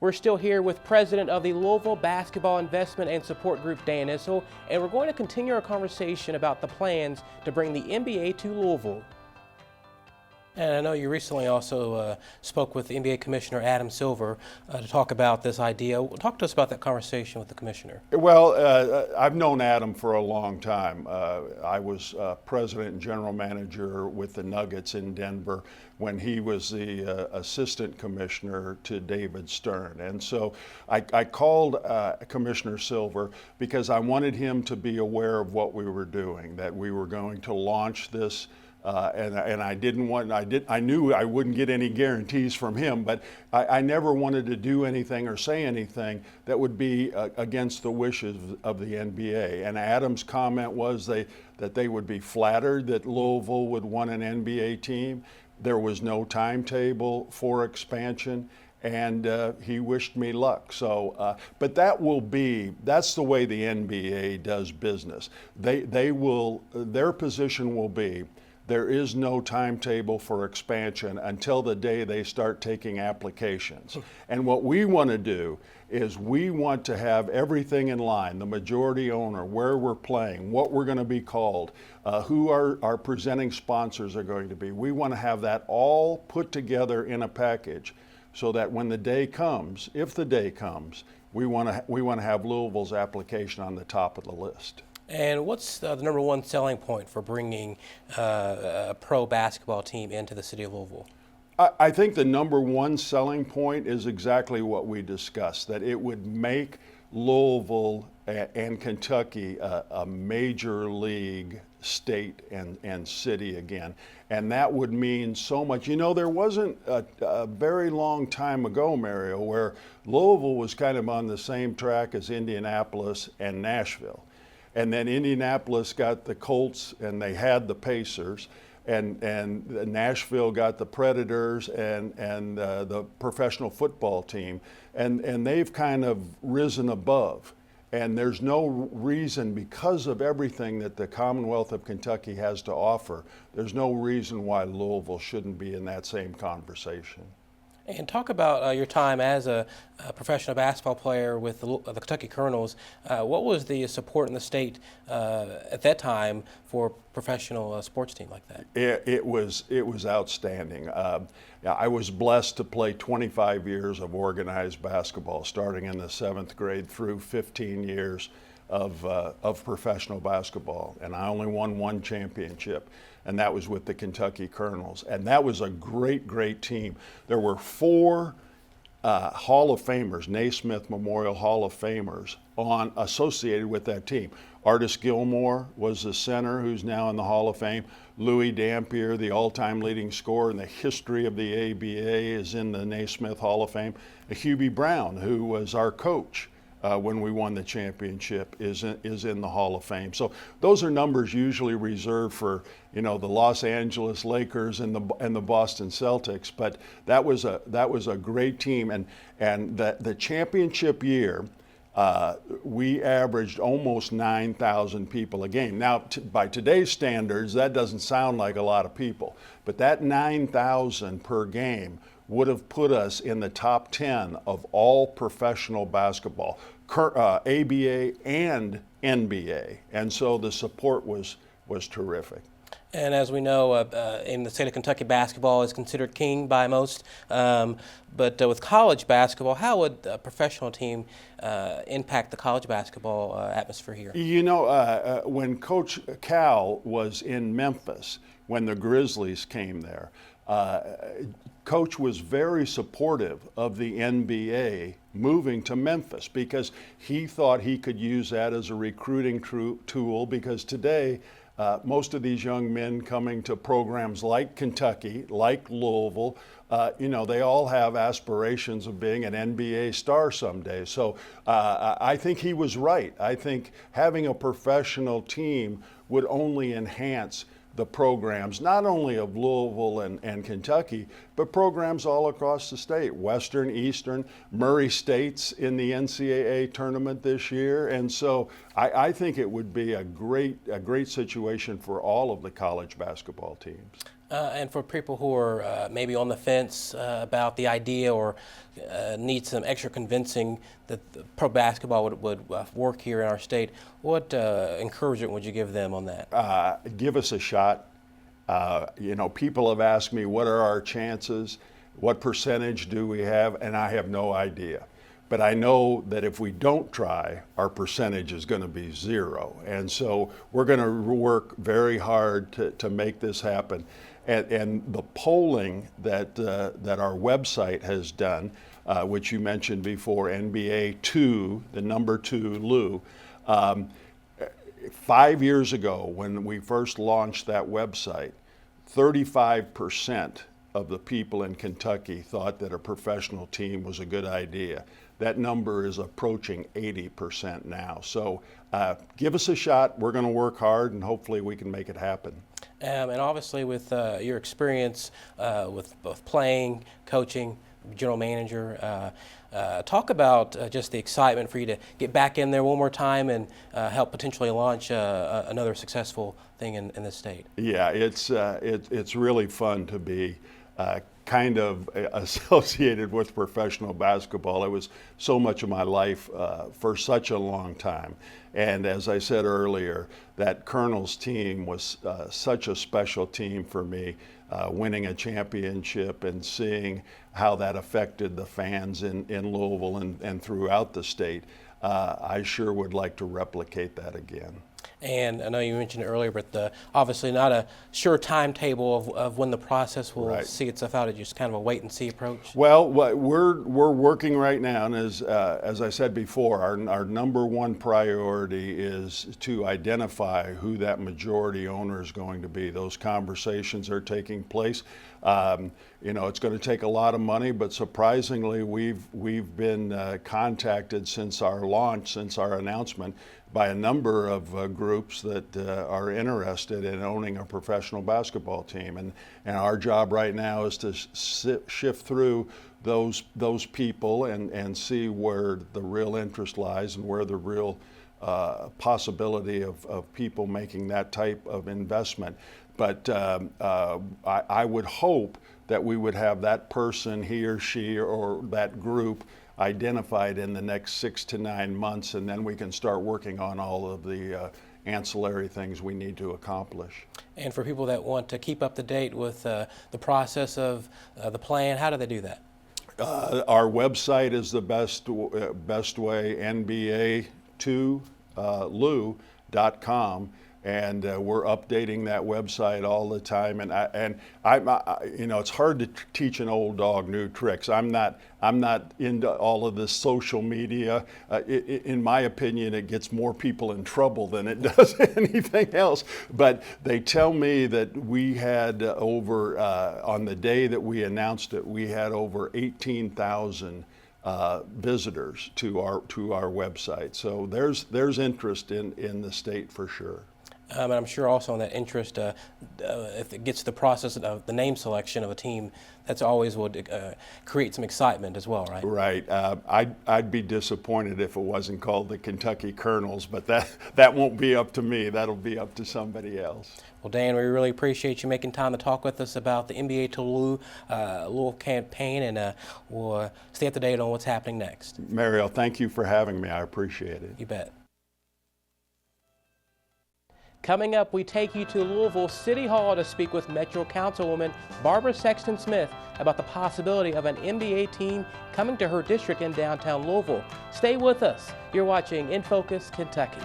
We're still here with President of the Louisville Basketball Investment and Support Group, Dan Issel, and we're going to continue our conversation about the plans to bring the NBA to Louisville. And I know you recently also spoke with the NBA Commissioner Adam Silver to talk about this idea. Talk to us about that conversation with the Commissioner. Well, I've known Adam for a long time. I was president and general manager with the Nuggets in Denver when he was the assistant commissioner to David Stern. And so I called Commissioner Silver because I wanted him to be aware of what we were doing, that we were going to launch this. And I didn't want, I knew I wouldn't get any guarantees from him, but I never wanted to do anything or say anything that would be against the wishes of the NBA. And Adam's comment was that they would be flattered that Louisville would want an NBA team. There was no timetable for expansion, and he wished me luck. So, but that's the way the NBA does business. Their position will be, there is no timetable for expansion until the day they start taking applications. And what we want to do is we want to have everything in line, the majority owner, where we're playing, what we're going to be called, who our presenting sponsors are going to be. We want to have that all put together in a package so that when the day comes, if the day comes, we want to have Louisville's application on the top of the list. And what's the number one selling point for bringing a pro basketball team into the city of Louisville? I think the number one selling point is exactly what we discussed, that it would make Louisville and Kentucky a major league state and city again. And that would mean so much. You know, there wasn't a very long time ago, Mario, where Louisville was kind of on the same track as Indianapolis and Nashville. And then Indianapolis got the Colts and they had the Pacers, and Nashville got the Predators and the professional football team. And they've kind of risen above. And there's no reason, because of everything that the Commonwealth of Kentucky has to offer, there's no reason why Louisville shouldn't be in that same conversation. And talk about your time as a professional basketball player with the Kentucky Colonels. What was the support in the state at that time for a professional sports team like that? It was outstanding. I was blessed to play 25 years of organized basketball, starting in the 7th grade through 15 years of professional basketball, and I only won one championship, and that was with the Kentucky Colonels, and that was a great team. There were 4 Hall of Famers, Naismith Memorial Hall of Famers, associated with that team. Artis Gilmore was the center, who's now in the Hall of Fame. Louis Dampier, the all-time leading scorer in the history of the ABA, is in the Naismith Hall of Fame. Hubie Brown, who was our coach when we won the championship, is in the Hall of Fame. So those are numbers usually reserved for, you know, the Los Angeles Lakers and the Boston Celtics. But that was a great team, and the championship year, we averaged almost 9,000 people a game. Now, by today's standards, that doesn't sound like a lot of people, but that 9,000 per game would have put us in the top 10 of all professional basketball, ABA and NBA. And so the support was terrific. And as we know, in the state of Kentucky, basketball is considered king by most. But with college basketball, how would a professional team impact the college basketball atmosphere here? You know, when Coach Cal was in Memphis, when the Grizzlies came there, Coach was very supportive of the NBA moving to Memphis because he thought he could use that as a recruiting tool, because today most of these young men coming to programs like Kentucky, like Louisville, you know, they all have aspirations of being an NBA star someday. So I think he was right. I think having a professional team would only enhance the programs, not only of Louisville and Kentucky, but programs all across the state, Western, Eastern. Murray State's in the NCAA tournament this year. And so I think it would be a great situation for all of the college basketball teams. And for people who are maybe on the fence about the idea or need some extra convincing that pro basketball would work here in our state, what encouragement would you give them on that? Give us a shot. People have asked me, what are our chances? What percentage do we have? And I have no idea. But I know that if we don't try, our percentage is going to be zero. And so we're going to work very hard to make this happen. And the polling that our website has done, which you mentioned before, NBA2, the number 2, Lou, 5 years ago when we first launched that website, 35% of the people in Kentucky thought that a professional team was a good idea. That number is approaching 80% now. So give us a shot. We're going to work hard, and hopefully we can make it happen. And obviously with your experience with both playing, coaching, general manager, talk about just the excitement for you to get back in there one more time and help potentially launch another successful thing in the state. Yeah, it's really fun to be kind of associated with professional basketball. It was so much of my life for such a long time. And as I said earlier, that Colonels team was such a special team for me, winning a championship and seeing how that affected the fans in Louisville and throughout the state. I sure would like to replicate that again. And I know you mentioned it earlier, but obviously not a sure timetable of when the process will see itself out. It's just kind of a wait and see approach. Well, we're working right now, and as I said before, our number one priority is to identify who that majority owner is going to be. Those conversations are taking place. It's going to take a lot of money, but surprisingly, we've been contacted since our launch, since our announcement, by a number of groups that are interested in owning a professional basketball team. And our job right now is to shift through those people and see where the real interest lies and where the real possibility of people making that type of investment. But I would hope that we would have that person, he or she, or that group identified in the next 6 to 9 months, and then we can start working on all of the ancillary things we need to accomplish. And for people that want to keep up to date with the process of the plan, how do they do that? Our website is the best way, nba2lou.com. And we're updating that website all the time. And it's hard to teach an old dog new tricks. I'm not into all of this social media. In my opinion, it gets more people in trouble than it does anything else. But they tell me that we had over on the day that we announced it, we had over 18,000 visitors to our website. So there's interest in the state for sure. And I'm sure also on that interest, if it gets to the process of the name selection of a team, that's always would create some excitement as well, right? Right. I'd be disappointed if it wasn't called the Kentucky Colonels, but that won't be up to me. That'll be up to somebody else. Well, Dan, we really appreciate you making time to talk with us about the NBA to Louisville campaign, and we'll stay up to date on what's happening next. Mariel, thank you for having me. I appreciate it. You bet. Coming up, we take you to Louisville City Hall to speak with Metro Councilwoman Barbara Sexton Smith about the possibility of an NBA team coming to her district in downtown Louisville. Stay with us. You're watching In Focus Kentucky.